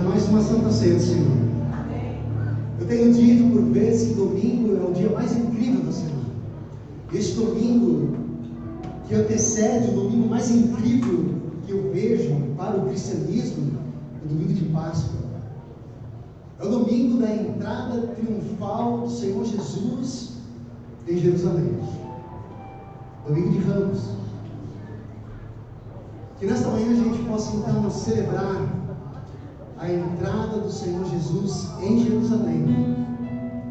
mais uma Santa Ceia do Senhor. Eu tenho dito por vezes que domingo é o dia mais incrível da semana. Este domingo que antecede o domingo mais incrível que eu vejo para o cristianismo, é o domingo de Páscoa. É o domingo da entrada triunfal do Senhor Jesus em Jerusalém. Domingo de Ramos. Que nesta manhã a gente possa então celebrar a entrada do Senhor Jesus em Jerusalém,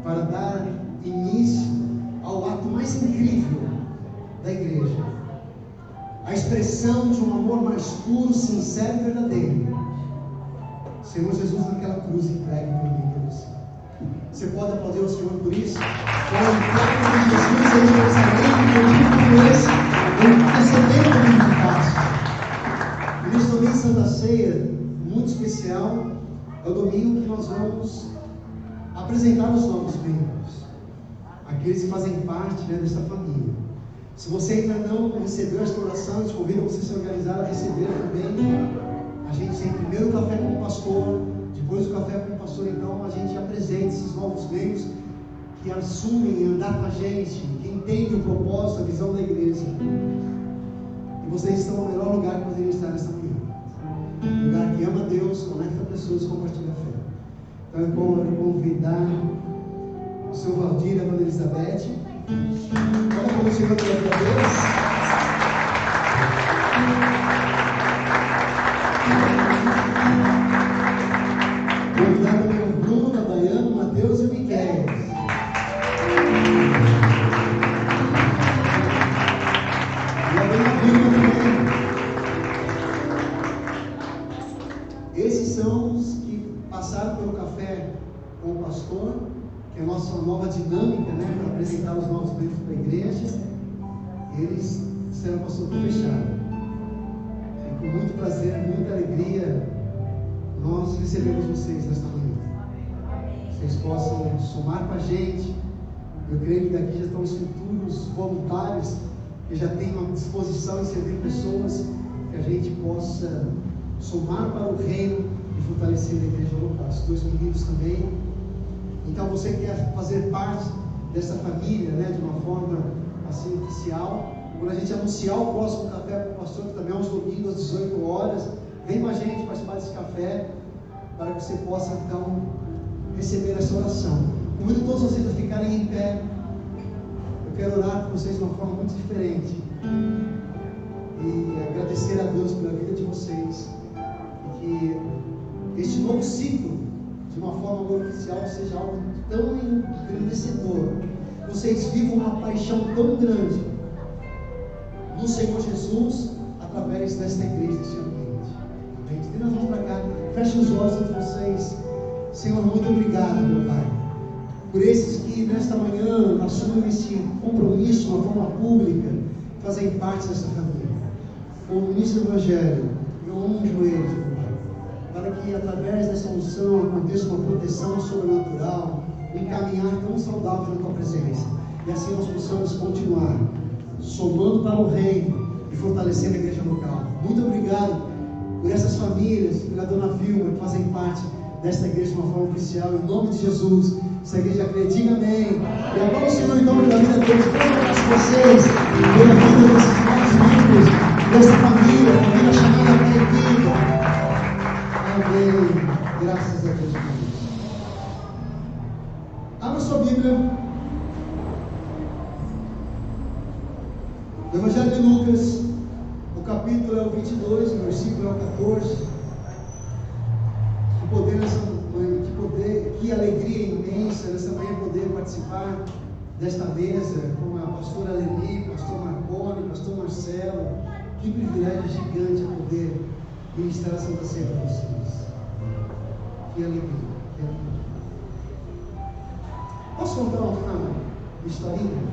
para dar início ao ato mais incrível da igreja, a expressão de um amor mais puro, sincero e verdadeiro. Senhor Jesus naquela cruz entregue por mim e por você. Você pode aplaudir ao Senhor por isso? Com a entrada de Jesus em Jerusalém, por esse, recebendo o domingo de Páscoa. E neste domingo de Santa Ceia, muito especial, é o domingo que nós vamos apresentar os novos membros, aqueles que fazem parte desta família. Se você ainda não recebeu esta oração, eu te convido a você se organizar a receber também. A gente tem primeiro o café com o pastor, depois o café com o pastor, então a gente apresenta esses novos membros que assumem andar com a gente, que entendem o propósito, a visão da igreja. E vocês estão no melhor lugar que poderiam estar nesta manhã. Um lugar que ama Deus, conecta pessoas e compartilha a fé. Então é bom eu convidar o seu Valdir e a dona Elizabeth. Olha como chegou pela primeira vez. Convidar também o Bruno, a Dayana, o Matheus e o Miquel. E a dona Vilma também. Esses são os que passaram pelo café com o pastor, que é a nossa nova dinâmica, para apresentar os novos membros para a igreja. Eles serão pastor por fechado. E com muito prazer, muita alegria, nós recebemos vocês nesta manhã. Vocês possam somar com a gente. Eu creio que daqui já estão os futuros voluntários que já têm uma disposição em servir pessoas, que a gente possa somar para o reino e fortalecer a igreja local. Os dois meninos também. Então você quer fazer parte dessa família, de uma forma assim oficial. Quando a gente anunciar o próximo café com o pastor, que também é aos domingos às 18 horas, vem com a gente participar desse café, para que você possa então receber essa oração. Convido todos vocês a ficarem em pé. Eu quero orar por vocês de uma forma muito diferente e agradecer a Deus pela vida de vocês, e que este novo ciclo, de uma forma agora oficial, seja algo tão engrandecedor. Vocês vivam uma paixão tão grande no Senhor Jesus, através desta igreja, deste ambiente. Amém? Tira as mãos para cá, feche os olhos de vocês. Senhor, muito obrigado, meu Pai, por esses que nesta manhã assumem esse compromisso de uma forma pública, fazem parte dessa família. Como ministro do Evangelho, eu unjo eles, meu Pai, para que através dessa unção aconteça uma proteção sobrenatural, um caminhar tão saudável na Tua presença, e assim nós possamos continuar somando para o reino e fortalecendo a igreja local. Muito obrigado por essas famílias, pela dona Vilma, que fazem parte desta igreja de uma forma oficial. Em nome de Jesus, essa igreja crê, diga amém. E agora o Senhor, em nome da vida deles, eu abraço vocês pela vida desses novos membros desta família chamada Vida. Amém. Graças a Deus. Abra sua Bíblia no Evangelho de Lucas, o capítulo é o 22, o versículo é o 14. Que alegria imensa nessa manhã poder participar desta mesa com a pastora Leni, pastor Marconi, pastor Marcelo. Que privilégio gigante poder ministrar a Santa Ceia para vocês. Que alegria, que alegria. Posso contar uma historinha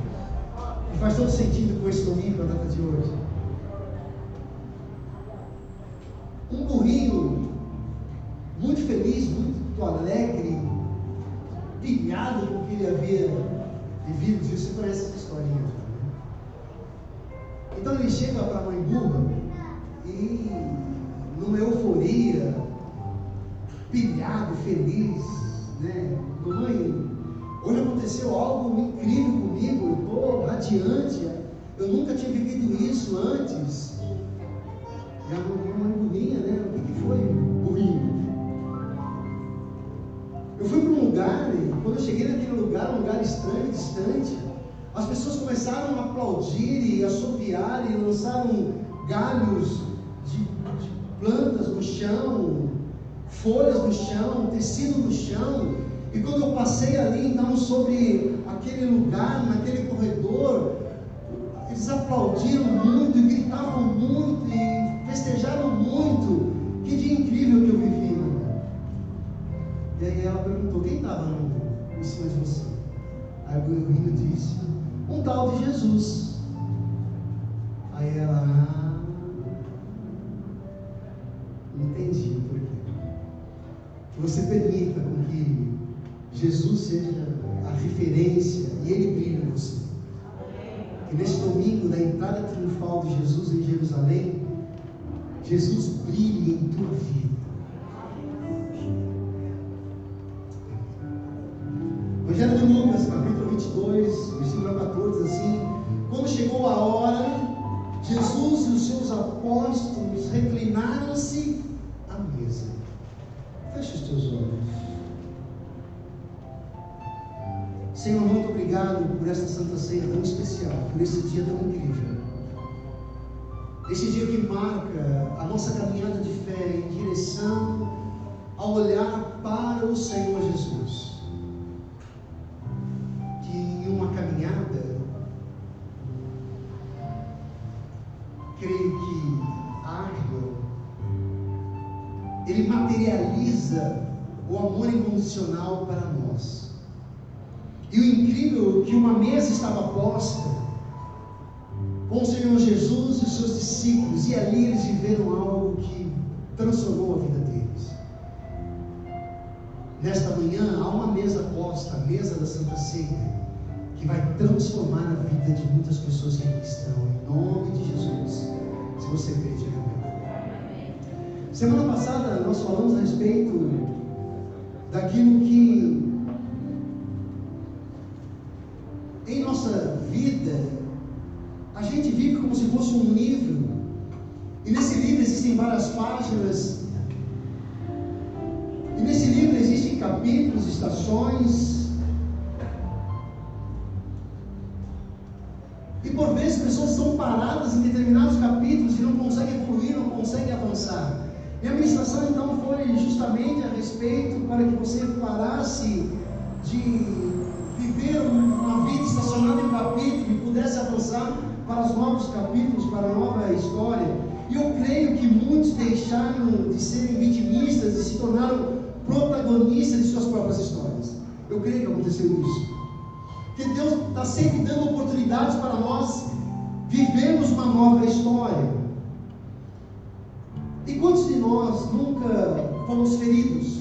que faz todo sentido com esse domingo, a data de hoje? Um burrinho muito feliz, muito alegre, pilhado com o que ele havia vivido. Você conhece essa historinha, né? Então ele chega para a mãe burra e, numa euforia, pilhado, feliz, né? Mamãe, hoje aconteceu algo incrível comigo, eu estou radiante, eu nunca tinha vivido isso antes. E a mamãe burrinha, né? O que foi, burrinho? Eu fui para um lugar, e quando eu cheguei naquele lugar, um lugar estranho, distante, as pessoas começaram a aplaudir e assobiar e lançaram galhos de plantas no chão, folhas no chão, tecido no chão. E quando eu passei ali, então, sobre aquele lugar, naquele corredor, eles aplaudiram muito, e gritavam muito, e festejaram muito. Que dia incrível que eu vivi, né? E aí ela perguntou, quem estava em cima de você? Aí o menino disse, um tal de Jesus. Aí ela, entendi por quê. Que você permita com que Jesus seja a referência e Ele brilhe em você. Que neste domingo da entrada triunfal de Jesus em Jerusalém, Jesus brilhe em tua vida. Evangelho de Lucas, capítulo 22, versículo 14, assim: quando chegou a hora, Jesus e os seus apóstolos reclinaram-se à mesa. Feche os teus olhos. Senhor, muito obrigado por esta Santa Ceia tão especial, por esse dia tão incrível. Esse dia que marca a nossa caminhada de fé em direção a olhar para o Senhor Jesus. Que em uma caminhada, creio que árdua, Ele materializa o amor incondicional para nós. E o incrível é que uma mesa estava posta com o Senhor Jesus e os seus discípulos, e ali eles viveram algo que transformou a vida deles. Nesta manhã há uma mesa posta, a mesa da Santa Ceia, que vai transformar a vida de muitas pessoas que aqui estão, em nome de Jesus. Se você crê, diga amém. Semana passada nós falamos a respeito daquilo que em nossa vida a gente vive como se fosse um livro, e nesse livro existem várias páginas, e nesse livro existem capítulos, estações, e por vezes pessoas estão paradas em determinados capítulos e não conseguem evoluir, não conseguem avançar. Minha ministração então foi justamente a respeito para que você parasse de viver uma vida estacionada em um capítulo e pudesse avançar para os novos capítulos, para a nova história. E eu creio que muitos deixaram de serem vitimistas e se tornaram protagonistas de suas próprias histórias. Eu creio que aconteceu isso. Que Deus está sempre dando oportunidades para nós vivermos uma nova história. E quantos de nós nunca fomos feridos?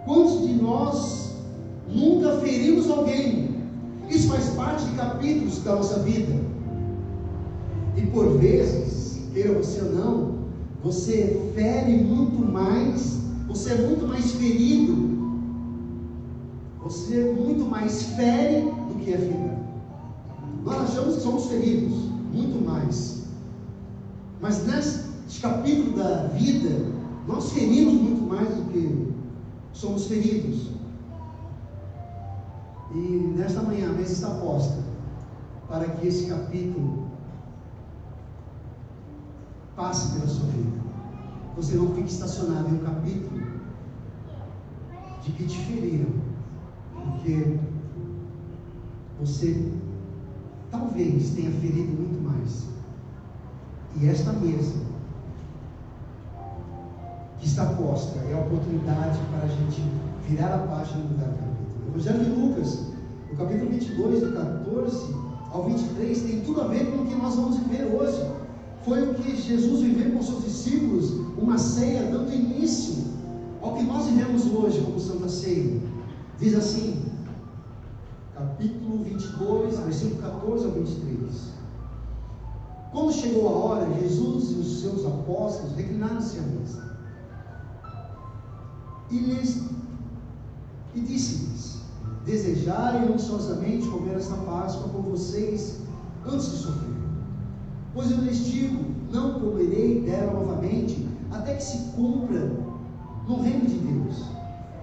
Quantos de nós nunca ferimos alguém? Isso faz parte de capítulos da nossa vida. E por vezes, queira você ou não, você fere muito mais, você é muito mais ferido, você muito mais fere do que é ferido. Nós achamos que somos feridos, muito mais. Mas neste capítulo da vida, nós ferimos muito mais do que somos feridos. E nesta manhã a mesa está posta para que esse capítulo passe pela sua vida. Você não fique estacionado em um capítulo de que te feriram, porque você talvez tenha ferido muito mais. E esta mesa que está posta é a oportunidade para a gente virar a página do capítulo. O Evangelho de Lucas, no capítulo 22, do 14 ao 23, tem tudo a ver com o que nós vamos viver hoje. Foi o que Jesus viveu com seus discípulos, uma ceia, dando início ao que nós vivemos hoje como Santa Ceia. Diz assim, capítulo 22, versículo 14 ao 23. Quando chegou a hora, Jesus e os seus apóstolos reclinaram-se à mesa. e disse-lhes: desejai ansiosamente comer esta Páscoa com vocês antes de sofrer. Pois eu lhes digo, não comerei dela novamente, até que se cumpra no reino de Deus.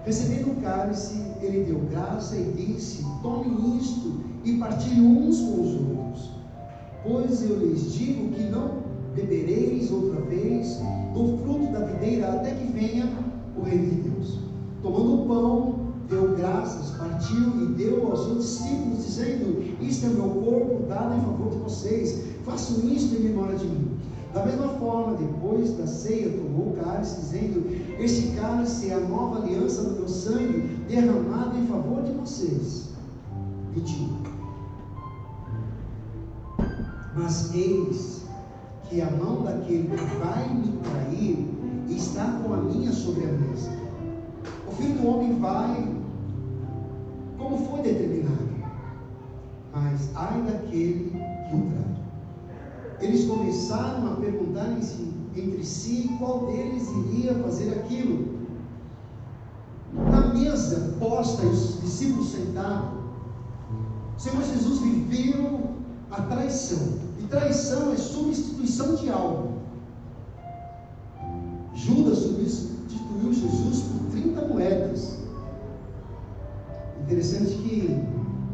Recebendo o cálice, ele deu graça e disse: tomem isto e partilhem uns com os outros. Pois eu lhes digo que não bebereis outra vez do fruto da videira, até que venha o reino de Deus. Tomando o pão, deu graças, partiu e deu aos seus discípulos, dizendo: isto é meu corpo dado em favor de vocês, façam isto em memória de mim. Da mesma forma, depois da ceia, tomou o cálice, dizendo: este cálice é a nova aliança do meu sangue, derramado em favor de vocês. 21. Mas eis que a mão daquele que vai me trair está com a minha sobre a mesa. O Filho do Homem vai como foi determinado, mas ai daquele que o trai. Eles começaram a perguntar entre si qual deles iria fazer aquilo. Na mesa posta e os discípulos sentados, o Senhor Jesus viveu a traição. E traição é substituição de algo. Judas substituiu Jesus por 30 moedas. Interessante que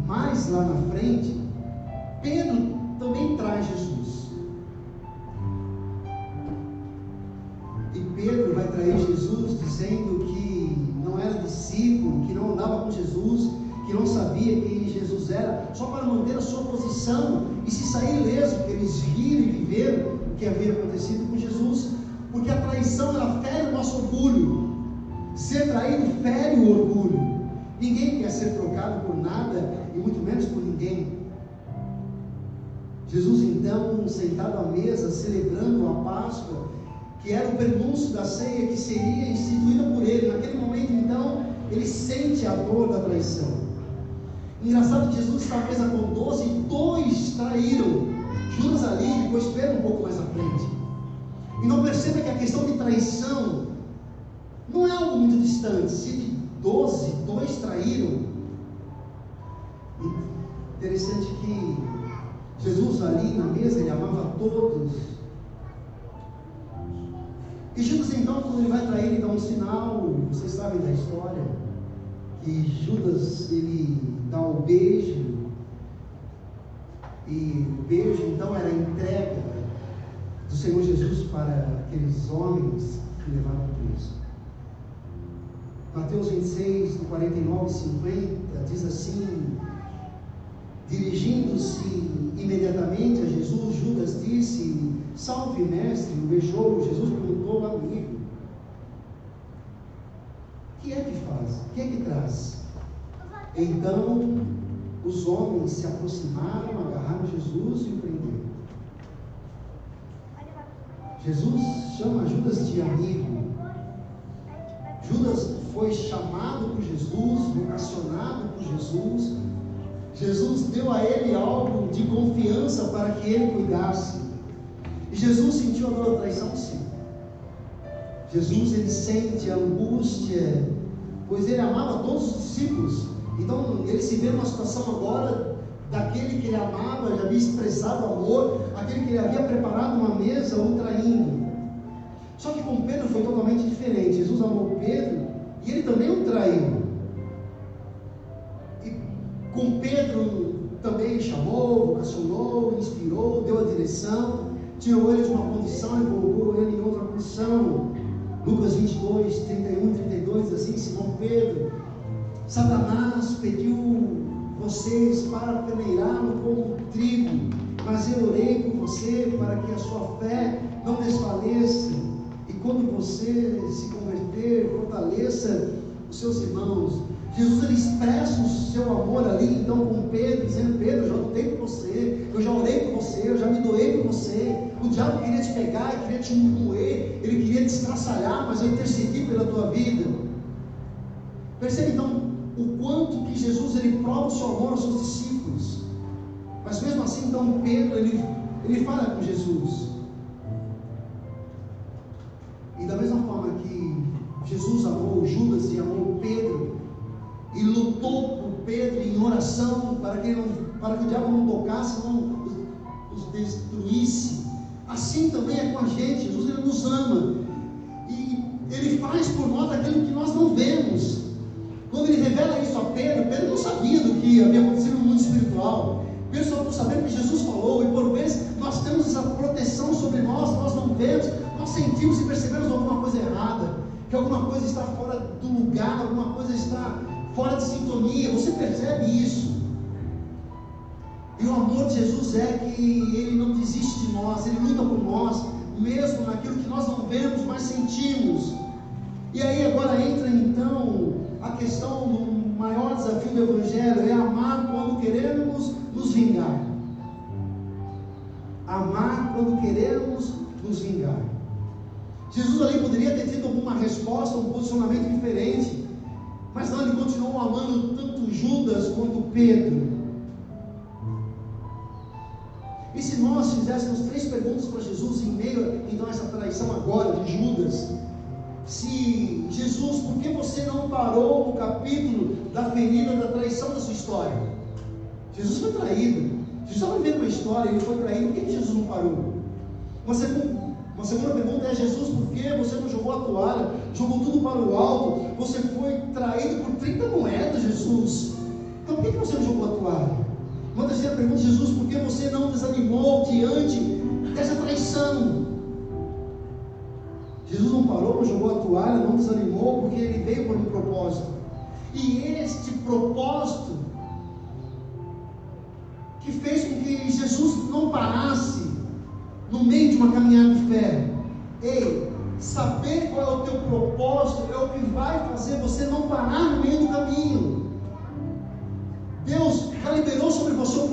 mais lá na frente, Pedro também traz Jesus. E Pedro vai trair Jesus dizendo que não era discípulo, que não andava com Jesus, que não sabia quem Jesus era, só para manter a sua posição e se sair ileso, porque eles viram e viveram o que havia acontecido com Jesus, porque a traição ela fere o nosso orgulho. Ser traído fere o orgulho. Ninguém quer ser trocado por nada, e muito menos por ninguém. Jesus então, sentado à mesa, celebrando a Páscoa, que era o prenúncio da ceia que seria instituída por ele, naquele momento então, ele sente a dor da traição. Engraçado que Jesus está à mesa com 12 e 2 traíram. Judas ali, depois Pedro um pouco mais à frente. E não perceba que a questão de traição não é algo muito distante. Se de 12, 2 traíram. Interessante que Jesus ali na mesa, ele amava a todos. E Judas então, quando ele vai trair, ele dá um sinal. Vocês sabem da história, que Judas, ele dá o beijo, e o beijo então era a entrega do Senhor Jesus para aqueles homens que levaram preso. Mateus 26, do 49 e 50, diz assim: dirigindo-se imediatamente a Jesus, Judas disse: salve, mestre. O beijou. Jesus perguntou: amigo, o que é que faz? O que é que traz? Então os homens se aproximaram, agarraram Jesus e o prenderam. Jesus chama Judas de amigo. Judas foi chamado por Jesus, vocacionado por Jesus. Jesus deu a ele algo de confiança para que ele cuidasse. E Jesus sentiu a dor da traição, sim. Jesus, ele sente a angústia, pois ele amava todos os discípulos. Então ele se vê numa situação agora daquele que ele amava, já havia expressado amor, aquele que ele havia preparado uma mesa, o traindo. Só que com Pedro foi totalmente diferente. Jesus amou Pedro e ele também o traiu. E com Pedro também chamou, vocacionou, inspirou, deu a direção, tirou ele de uma condição e colocou ele em outra condição. Lucas 22, 31 e 32 diz assim: Simão Pedro, Satanás pediu vocês para peneirá-lo como trigo, mas eu orei por você para que a sua fé não desfaleça, e quando você se converter, fortaleça os seus irmãos. Jesus, ele expressa o seu amor ali então com Pedro, dizendo: Pedro, eu já lutei por você, eu já orei por você, eu já me doei por você. O diabo queria te pegar, queria te moer, ele queria te estraçalhar, mas eu intercedi pela tua vida. Percebe então o quanto que Jesus, ele prova o seu amor aos seus discípulos. Mas mesmo assim então Pedro, ele fala com Jesus. E da mesma forma que Jesus amou Judas e amou Pedro, e lutou por Pedro em oração, para que o diabo não tocasse, não os destruísse. Assim também é com a gente. Jesus, ele nos ama, e ele faz por nós aquilo que nós não vemos. Quando ele revela isso a Pedro, Pedro não sabia do que havia acontecido no mundo espiritual. Pedro só ficou sabendo que Jesus falou, e por vezes nós temos essa proteção sobre nós não vemos, nós sentimos e percebemos alguma coisa errada, que alguma coisa está fora do lugar, alguma coisa está fora de sintonia. Você percebe isso? E o amor de Jesus é que Ele não desiste de nós, Ele luta por nós, mesmo naquilo que nós não vemos, mas sentimos. E aí agora entra então a questão do maior desafio do Evangelho, é amar quando queremos nos vingar. Amar quando queremos nos vingar. Jesus ali poderia ter tido alguma resposta, um posicionamento diferente, mas não, ele continuou amando tanto Judas quanto Pedro. E se nós fizéssemos 3 perguntas para Jesus em meio então a essa traição agora de Judas? Se Jesus, por que você não parou no capítulo da ferida, da traição da sua história? Jesus foi traído, Jesus estava vivendo uma história, ele foi traído, por que Jesus não parou? Uma segunda pergunta é: Jesus, por que você não jogou a toalha, jogou tudo para o alto? Você foi traído por 30 moedas, Jesus, então por que você não jogou a toalha? Uma terceira pergunta: Jesus, por que você não desanimou diante dessa traição? Jesus não parou, não jogou a toalha, não desanimou, porque ele veio por um propósito. E este propósito que fez com que Jesus não parasse no meio de uma caminhada de fé. Ei, saber qual é o teu propósito é o que vai fazer você não parar no meio do caminho. Deus já liberou sobre você um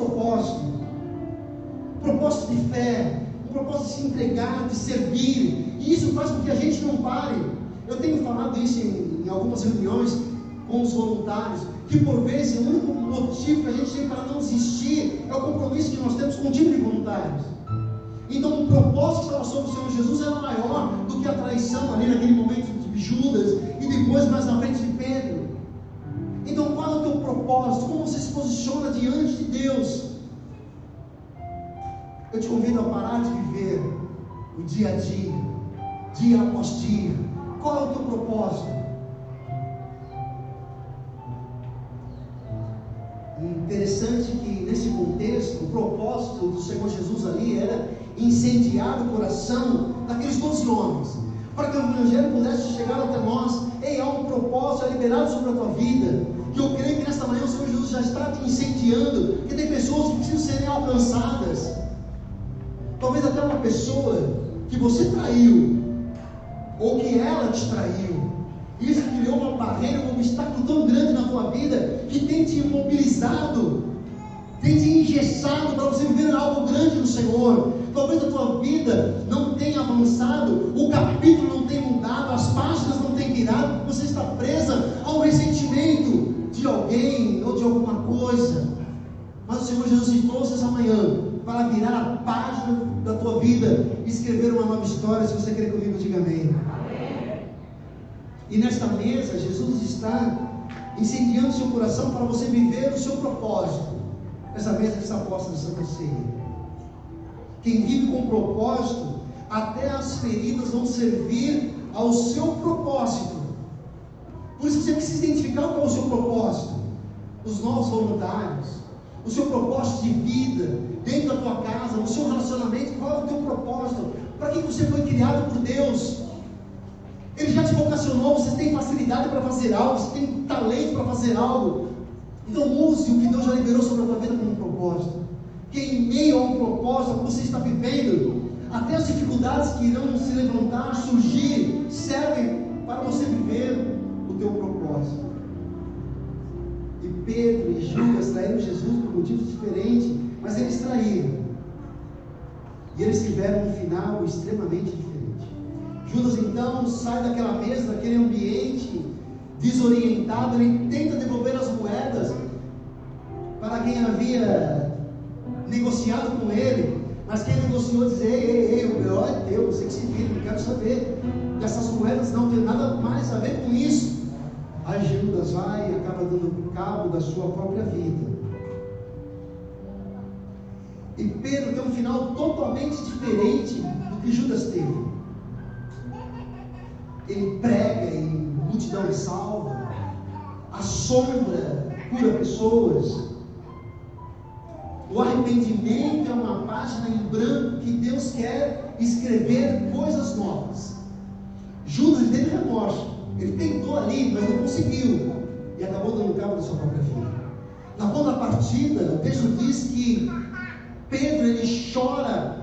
propósito de fé, um propósito de se entregar, de servir, e isso faz com que a gente não pare. Eu tenho falado isso em algumas reuniões com os voluntários, que por vezes o único motivo que a gente tem para não desistir é o compromisso que nós temos com o time de voluntários. Então o propósito que estava sobre o Senhor Jesus era maior do que a traição ali naquele momento de Judas, e depois mais na frente de Pedro. Então qual é o teu propósito? Como você se posiciona diante de Deus? Eu te convido a parar de viver o dia a dia, dia após dia. Qual é o teu propósito? Interessante que nesse contexto, o propósito do Senhor Jesus ali era incendiar o coração daqueles 12 homens, para que o Evangelho pudesse chegar até nós. Ei, há um propósito, é liberado sobre a tua vida, que eu creio que nesta manhã o Senhor Jesus já está te incendiando, que tem pessoas que precisam serem alcançadas. Talvez até uma pessoa que você traiu, ou que ela te traiu. Isso criou uma barreira, um obstáculo tão grande na tua vida, que tem te imobilizado, tem te engessado para você viver algo grande no Senhor. Talvez a tua vida não tenha avançado, o capítulo não tenha mudado, as páginas não tenham virado, você está presa ao ressentimento de alguém ou de alguma coisa. Mas o Senhor Jesus te trouxe essa manhã para virar a página da tua vida e escrever uma nova história. Se você quer comigo, diga amém. E nesta mesa, Jesus está incendiando seu coração para você viver o seu propósito. Essa mesa que está posta na Santa Ceia. Quem vive com propósito, até as feridas vão servir ao seu propósito. Por isso você precisa identificar qual é o seu propósito. Os novos voluntários, o seu propósito de vida, dentro da tua casa, no seu relacionamento, qual é o teu propósito? Para que você foi criado por Deus? Ele já te vocacionou, você tem facilidade para fazer algo, você tem talento para fazer algo. Então use o que Deus já liberou sobre a tua vida como um propósito. Que em meio a um propósito que você está vivendo, até as dificuldades que irão se levantar, surgir, servem para você viver o teu propósito. E Pedro e Judas traíram Jesus por motivos diferentes, mas eles traíram. E eles tiveram um final extremamente diferente. Judas então sai daquela mesa, daquele ambiente desorientado, ele tenta devolver as moedas para quem havia negociado com ele, mas quem negociou diz: ei, o melhor é teu, você que se vira, não quero saber dessas moedas, não tenho nada mais mais a ver com isso. Aí Judas vai e acaba dando cabo da sua própria vida. E Pedro tem um final totalmente diferente do que Judas teve. Ele prega e multidão é salva, assombra, cura pessoas. O arrependimento é uma página em branco que Deus quer escrever coisas novas. Judas teve remorso, ele tentou ali, mas não conseguiu, e acabou dando cabo da sua própria vida. Na contrapartida, o texto diz que Pedro, ele chora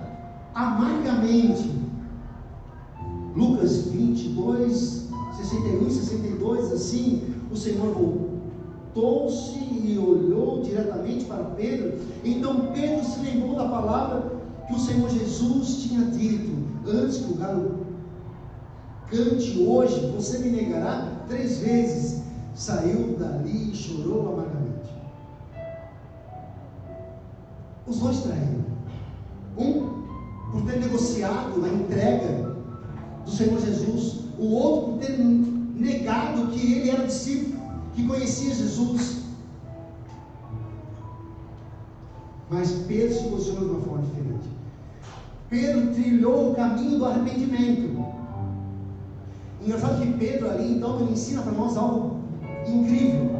amargamente. Lucas 22, 61 e 62, assim, o Senhor voltou-se e olhou diretamente para Pedro. Então Pedro se lembrou da palavra que o Senhor Jesus tinha dito: antes que o galo cante hoje, você me negará 3 vezes. Saiu dali e chorou amargamente. Os dois traíram. Um por ter negociado a entrega do Senhor Jesus, o outro por ter negado que ele era discípulo, que conhecia Jesus. Mas Pedro se posicionou de uma forma diferente. Pedro trilhou o caminho do arrependimento. Engraçado que Pedro ali, então, ele ensina para nós algo incrível.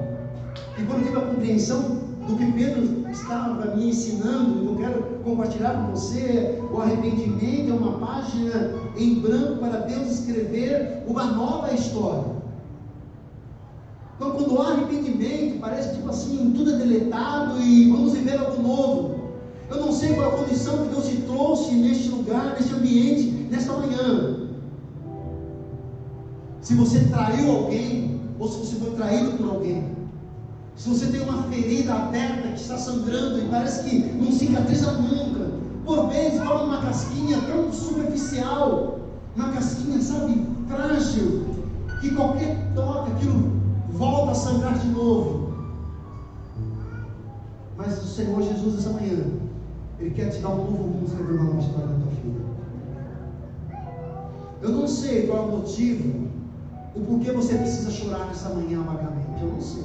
E quando eu tive a compreensão do que Pedro estava me ensinando, eu quero compartilhar com você, o arrependimento é uma página em branco para Deus escrever uma nova história. Então, quando há arrependimento, parece tipo assim, tudo é deletado e vamos viver algo novo. Eu não sei qual é a condição que Deus te trouxe neste lugar, neste ambiente, nesta manhã. Se você traiu alguém, ou se você foi traído por alguém. Se você tem uma ferida aberta que está sangrando e parece que não cicatriza nunca, por vezes forma uma casquinha tão superficial, uma casquinha, sabe, frágil, que qualquer toque, aquilo volta a sangrar de novo. Mas o Senhor Jesus, essa manhã, Ele quer te dar um novo rumo, escrever uma nova história da tua vida. Eu não sei qual é o motivo, o porquê você precisa chorar nessa manhã amargamente. Eu não sei.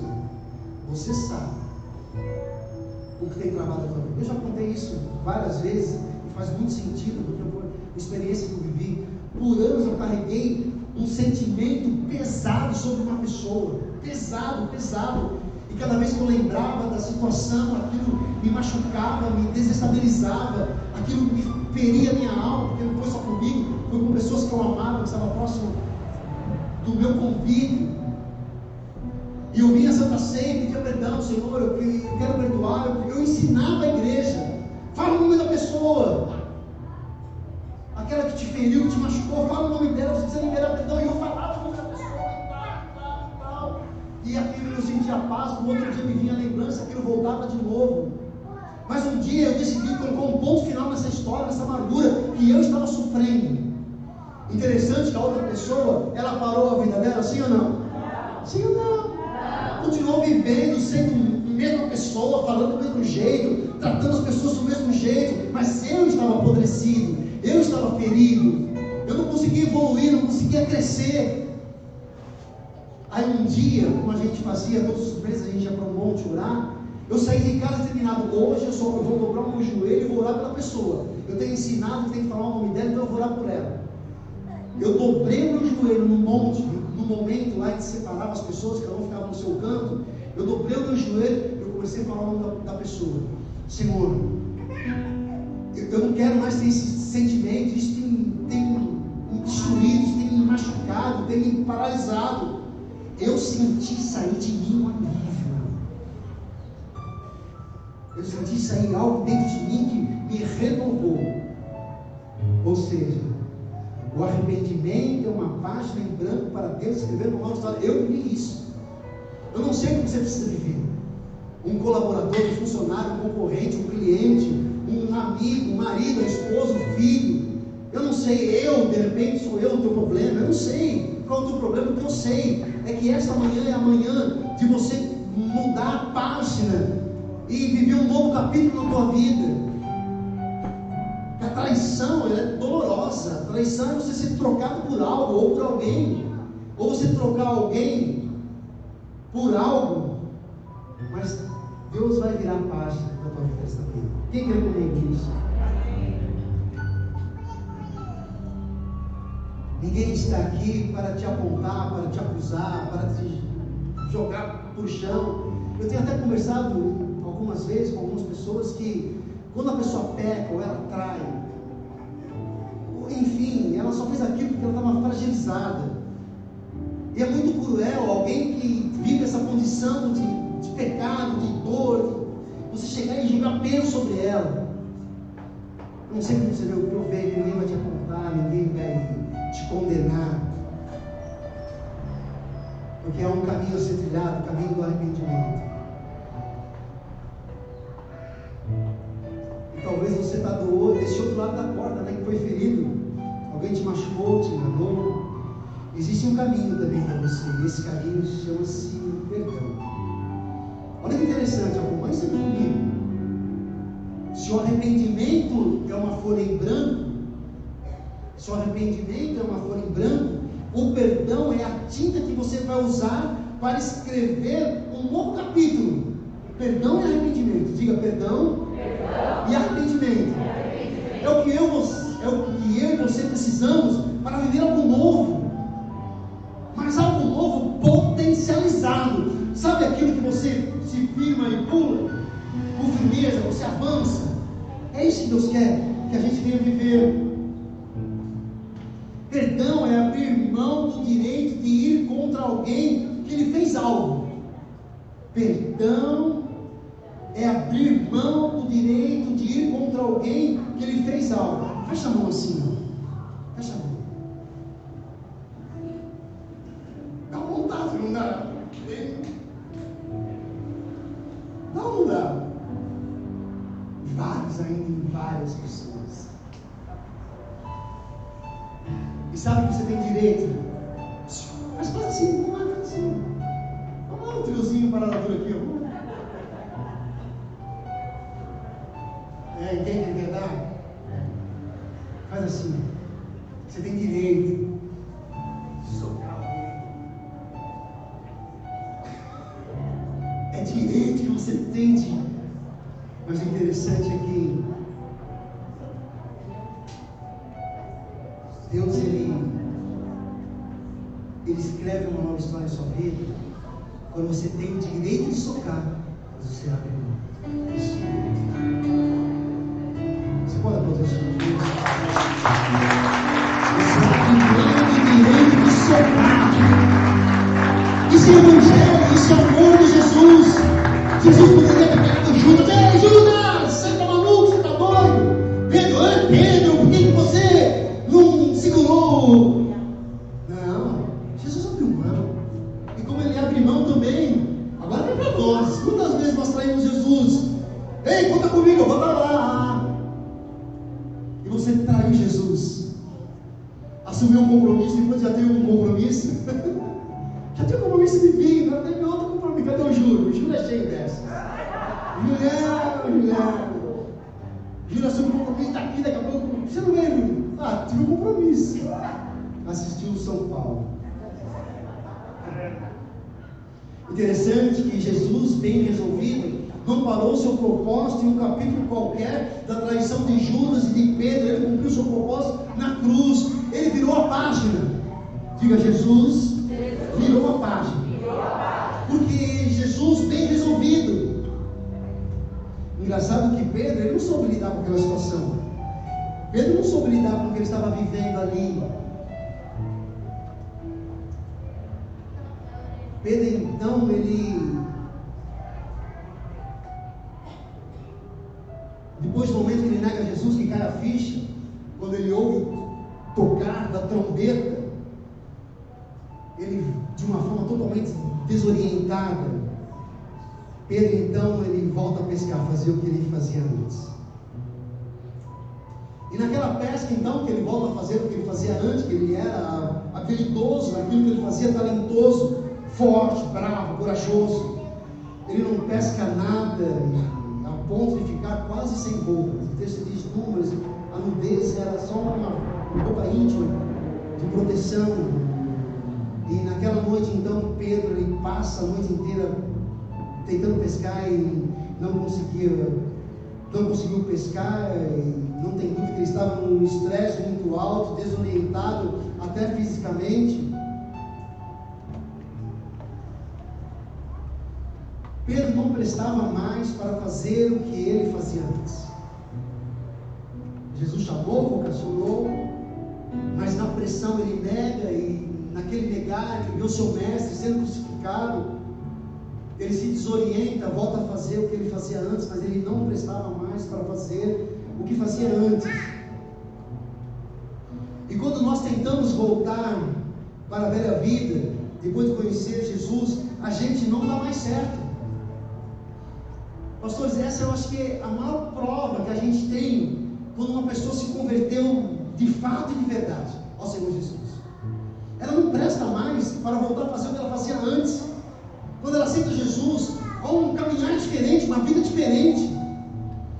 Você sabe o que tem travado a tua vida. Eu já contei isso várias vezes e faz muito sentido, porque foi uma experiência que eu vivi. Por anos eu carreguei um sentimento pesado sobre uma pessoa. Pesado. E cada vez que eu lembrava da situação, aquilo me machucava, me desestabilizava, aquilo me feria a minha alma, porque não foi só comigo, foi com pessoas que eu amava, que estavam próximo do meu convívio. E eu vinha à Santa Ceia e pedia perdão: Senhor, eu quero perdoar. Eu ensinava a igreja: fala o nome da pessoa, aquela que te feriu, que te machucou, fala o nome dela, você precisa liberar perdão. E eu falava o nome da pessoa, e tal. E aquilo eu sentia paz, no outro dia me vinha a lembrança, aquilo voltava de novo. Mas um dia eu decidi colocar um ponto final nessa história, nessa amargura que eu estava sofrendo. Interessante que a outra pessoa, ela parou a vida dela, sim ou não? Sim ou não? Continuou vivendo, sendo a mesma pessoa, falando do mesmo jeito, tratando as pessoas do mesmo jeito, mas eu estava apodrecido, eu estava ferido, eu não conseguia evoluir, não conseguia crescer. Aí um dia, como a gente fazia todos os meses, a gente ia para um monte orar, eu saí de casa determinado: hoje eu vou dobrar o meu joelho e vou orar pela pessoa. Eu tenho ensinado que tem que falar o nome dela, então eu vou orar por ela. Eu dobrei o meu joelho no monte, no momento lá que separava as pessoas, cada um ficava no seu canto. Eu dobrei o meu joelho e eu comecei a falar o nome da pessoa. Senhor, eu não quero mais ter esse sentimento. Isso tem me destruído, isso tem me machucado, tem me paralisado. Eu senti sair de mim um alívio. Eu senti sair algo dentro de mim que me renovou. Ou seja, o arrependimento é uma página em branco para Deus escrever uma nova história. Eu vivi isso. Eu não sei o que você precisa viver. Um colaborador, um funcionário, um concorrente, um cliente, um amigo, um marido, um esposo, um filho. Eu não sei, de repente sou eu o teu problema. Eu não sei qual é o teu problema. O que eu sei é que esta manhã é a manhã de você mudar a página e viver um novo capítulo na tua vida. A traição, ela é dolorosa. A traição é você ser trocado por algo ou por alguém. ou você trocar alguém por algo, mas Deus vai virar a página da tua vida esta vida. Quem quer comigo isso? Ninguém está aqui para te apontar, para te acusar, para te jogar por chão. Eu tenho até conversado algumas vezes com algumas pessoas que, quando a pessoa peca ou ela trai, ou, enfim, ela só fez aquilo porque ela estava fragilizada. E é muito cruel alguém que vive essa condição de pecado, de dor, você chegar e jogar peso sobre ela. Eu não sei como você vê o que eu vejo, ninguém vai te apontar, ninguém vai te condenar, porque há um caminho a ser trilhado, o caminho do arrependimento. E talvez você está desse outro lado da corda, né, que foi ferido, alguém te machucou, te enganou. Existe um caminho também para você, e esse caminho chama-se perdão. Olha que interessante, acompanhe sempre comigo. Se o arrependimento é uma folha em branco, se o arrependimento é uma folha em branco, o perdão é a tinta que você vai usar para escrever um novo capítulo. Perdão e arrependimento. Diga perdão, e arrependimento. É o que eu e você precisamos para viver algo novo. Mas algo novo potencializado. Sabe aquilo que você se firma e pula? Com firmeza, você avança. É isso que Deus quer que a gente venha viver. Perdão é abrir mão do direito de ir contra alguém que lhe fez algo. Perdão é abrir mão do direito de ir contra alguém que lhe fez algo. Fecha a mão assim, ó. Fecha a mão. Dá vontade, não dá? Dá ou não dá? Vários ainda em várias pessoas. E sabe que você tem direito? Mas faz assim, não é assim. Vamos lá, um triozinho parador aqui, ó. Entende a verdade? Faz assim. Você tem direito de socar alguém. É direito que você tem de. Mas o interessante é que Deus, Ele escreve uma nova história em sua vida quando você tem o direito de socar, mas você abre mão. Isso. Você pode aplaudir isso? Você abre mão do direito de socar. Isso é o Evangelho, isso é o amor de Jesus. Jesus poderia ter pegado Judas. Ei, Judas, você está maluco, você está doido? Pedro, por que você não segurou? Não, Jesus abriu mão. E como ele abre mão também, agora vem para nós. Quantas vezes nós traímos Jesus? Ei, conta comigo, eu vou estar lá. E você traiu Jesus. Assumiu um compromisso, depois já teve um compromisso. Já tem um compromisso de vinho, agora teve outro compromisso. Cadê o Júlio? O Júlio é cheio dessa. Júlio assumiu um compromisso daqui, daqui a pouco. Você não veio? Ah, tive um compromisso. Assistiu o São Paulo. Interessante que Jesus, bem resolvido, não parou seu propósito em um capítulo qualquer da traição de Judas e de Pedro. Ele cumpriu seu propósito na cruz. Ele virou a página. Diga, Jesus virou a página. Porque Jesus, bem resolvido. Engraçado que Pedro, ele não soube lidar com aquela situação. Pedro não soube lidar com o que ele estava vivendo ali. Pedro, então, depois do momento que ele nega Jesus, que cai a ficha, quando ele ouve tocar da trombeta, ele, de uma forma totalmente desorientada, Pedro, então, ele volta a pescar, fazer o que ele fazia antes. E naquela pesca, então, que ele volta a fazer o que ele fazia antes, que ele era habilidoso naquilo que ele fazia, talentoso, forte, bravo, corajoso. Ele não pesca nada a ponto de ficar quase sem roupa. O texto diz Números, a nudez era só uma roupa íntima de proteção. E naquele Naquela noite, então, Pedro ele passa a noite inteira tentando pescar e não conseguiu pescar. E não tem dúvida que ele estava num estresse muito alto, desorientado até fisicamente. Pedro não prestava mais para fazer o que ele fazia antes. Jesus chamou, vocacionou, mas na pressão ele nega, e naquele negar, ele viu seu mestre sendo crucificado, ele se desorienta, volta a fazer o que ele fazia antes, mas ele não prestava mais para fazer o que fazia antes. E quando nós tentamos voltar para a velha vida, depois de conhecer Jesus, a gente não dá mais certo. Pastores, essa eu acho que é a maior prova que a gente tem quando uma pessoa se converteu de fato e de verdade ao Senhor Jesus. Ela não presta mais para voltar a fazer o que ela fazia antes. Quando ela aceita Jesus, há um caminhar diferente, uma vida diferente.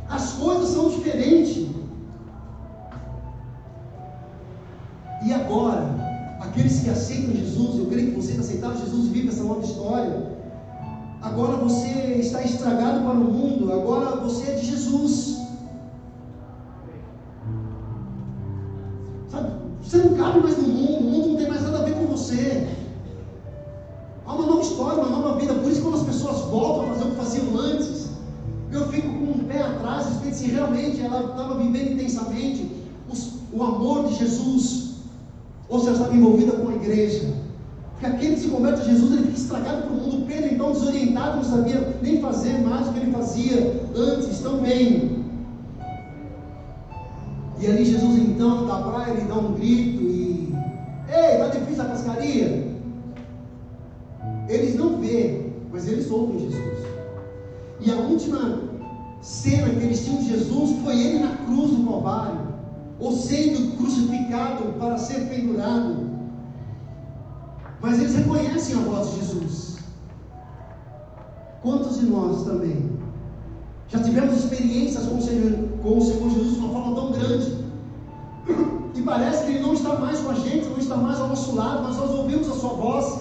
As coisas são diferentes. E agora, aqueles que aceitam Jesus, eu creio que vocês aceitaram Jesus e vivem essa nova história. Agora você está estragado para o mundo, agora você é de Jesus. Sabe, você não cabe mais no mundo, o mundo não tem mais nada a ver com você. Há uma nova história, uma nova vida. Por isso, quando as pessoas voltam a fazer o que faziam antes, eu fico com um pé atrás, respeito se realmente ela estava vivendo intensamente o amor de Jesus, ou se ela estava envolvida com a igreja. Porque aquele que se converte a Jesus, ele fica estragado para o mundo. Pedro, então, desorientado, não sabia nem fazer mais o que ele fazia antes também. E ali Jesus, então, da praia, ele dá um grito e... Ei, está difícil a pescaria? Eles não vêem, mas eles ouvem Jesus. E a última cena que eles tinham de Jesus foi ele na cruz do Calvário, ou sendo crucificado para ser pendurado. Mas eles reconhecem a voz de Jesus. Quantos de nós também já tivemos experiências com o Senhor Jesus de uma forma tão grande, e parece que Ele não está mais com a gente, não está mais ao nosso lado, mas nós ouvimos a sua voz,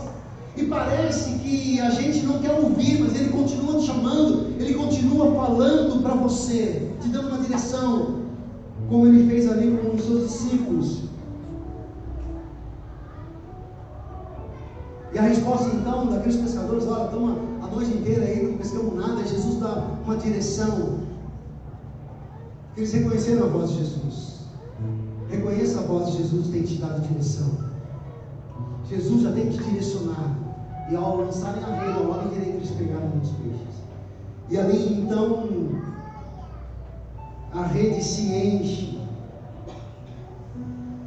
e parece que a gente não quer ouvir, mas Ele continua te chamando, Ele continua falando para você, te dando uma direção, como Ele fez ali com os seus discípulos. E a resposta então daqueles pescadores: olha, estamos a noite inteira aí, não pescamos nada. Jesus dá uma direção. Eles reconheceram a voz de Jesus. Reconheça a voz de Jesus, tem te dado direção. Jesus já tem te direcionado. E ao lançarem a rede, ao lado direito, eles pegaram muitos peixes. E ali então a rede se enche.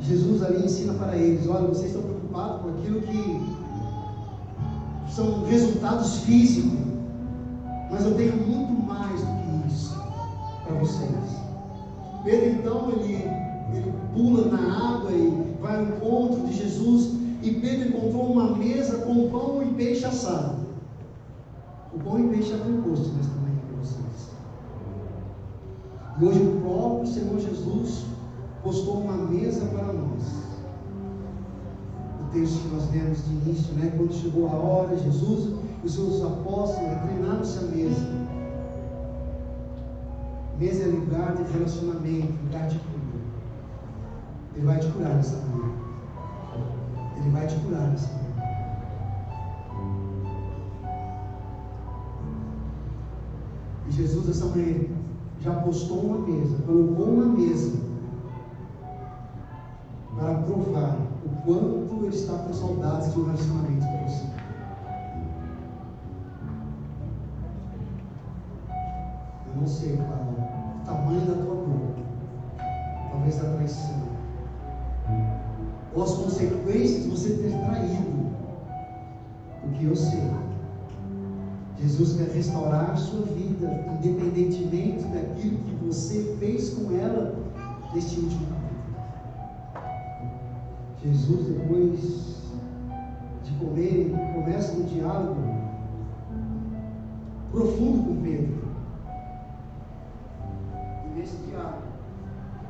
Jesus ali ensina para eles: olha, vocês estão preocupados com aquilo que são resultados físicos, mas eu tenho muito mais do que isso para vocês. Pedro então ele pula na água e vai ao encontro de Jesus, e Pedro encontrou uma mesa com pão e peixe assado. O pão e peixe é composto nessa manhã para vocês. E hoje o próprio Senhor Jesus postou uma mesa para nós. O texto que nós lemos de início, né? Quando chegou a hora, Jesus e os seus apóstolos reclinaram-se à mesa. Mesa é lugar de relacionamento, lugar de cura. Ele vai te curar nessa manhã. Ele vai te curar nessa manhã. E Jesus essa manhã já postou uma mesa, colocou uma mesa para provar o quanto Ele está com saudades de um relacionamento com você. Eu não sei qual o tamanho da tua dor, talvez da traição, ou as consequências de você ter traído. O que eu sei, Jesus quer restaurar a sua vida, independentemente daquilo que você fez com ela neste último capítulo. Jesus, depois de comer, começa um diálogo profundo com Pedro. E nesse diálogo,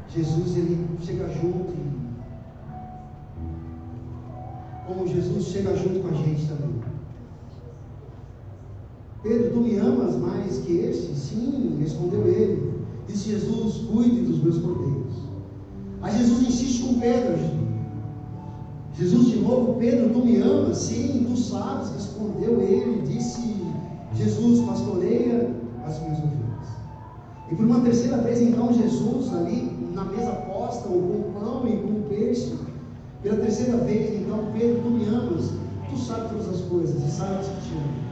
Jesus ele chega junto como Jesus chega junto com a gente também. Pedro, tu me amas mais que este? Sim, respondeu ele. Disse Jesus, cuide dos meus cordeiros. Aí Jesus insiste com Pedro. Jesus de novo, Pedro, tu me amas? Sim, tu sabes, respondeu ele. Disse Jesus, pastoreia as minhas ovelhas. E por uma terceira vez, então, Jesus ali na mesa posta, com o pão e com o peixe, pela terceira vez, então, Pedro, tu me amas? Tu sabes todas as coisas e sabes que te amo.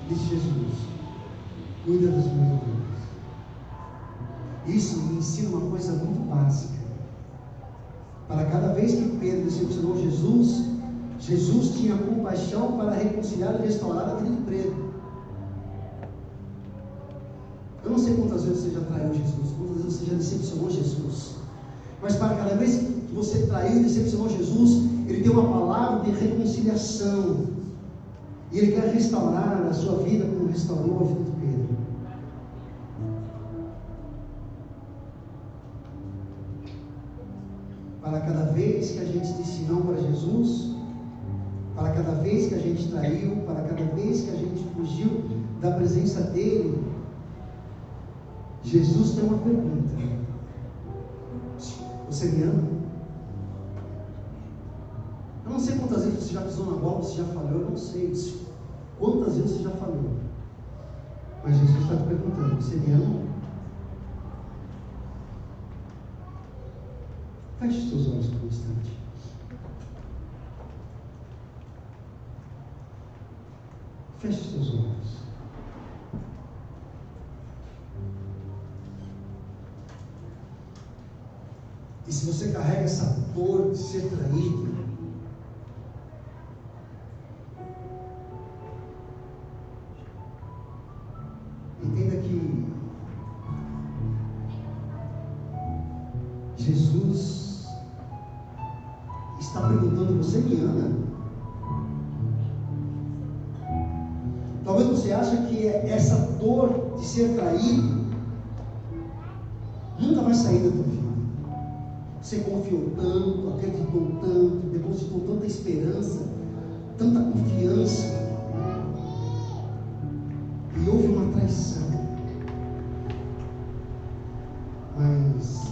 Disse Jesus, cuida das minhas ovelhas. Isso me ensina uma coisa muito básica. Para cada vez que Pedro decepcionou Jesus, Jesus tinha compaixão para reconciliar e restaurar aquele Pedro. Eu não sei quantas vezes você já traiu Jesus, quantas vezes você já decepcionou Jesus, mas para cada vez que você traiu e decepcionou Jesus, Ele tem uma palavra de reconciliação. E Ele quer restaurar a sua vida como restaurou a vida de Pedro. Para cada vez que a gente disse não para Jesus, para cada vez que a gente traiu, para cada vez que a gente fugiu da presença dEle, Jesus tem uma pergunta: você me ama? Eu não sei quantas vezes você já pisou na bola, você já falhou, eu não sei quantas vezes você já falhou, mas Jesus está te perguntando: você me ama? Feche os seus olhos por um instante. Feche os seus olhos. E se você carrega essa dor de ser traído, entenda que Jesus está perguntando: você me ama? Talvez você ache que essa dor de ser traído nunca vai sair da tua vida. Você confiou tanto, acreditou tanto, depositou tanta esperança, tanta confiança, e houve uma traição. Mas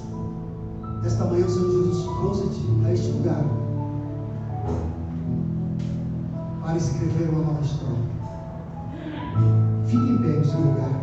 esta manhã o Senhor Jesus trouxe-te a este lugar para escrever uma nova história. Fique em pé no seu lugar.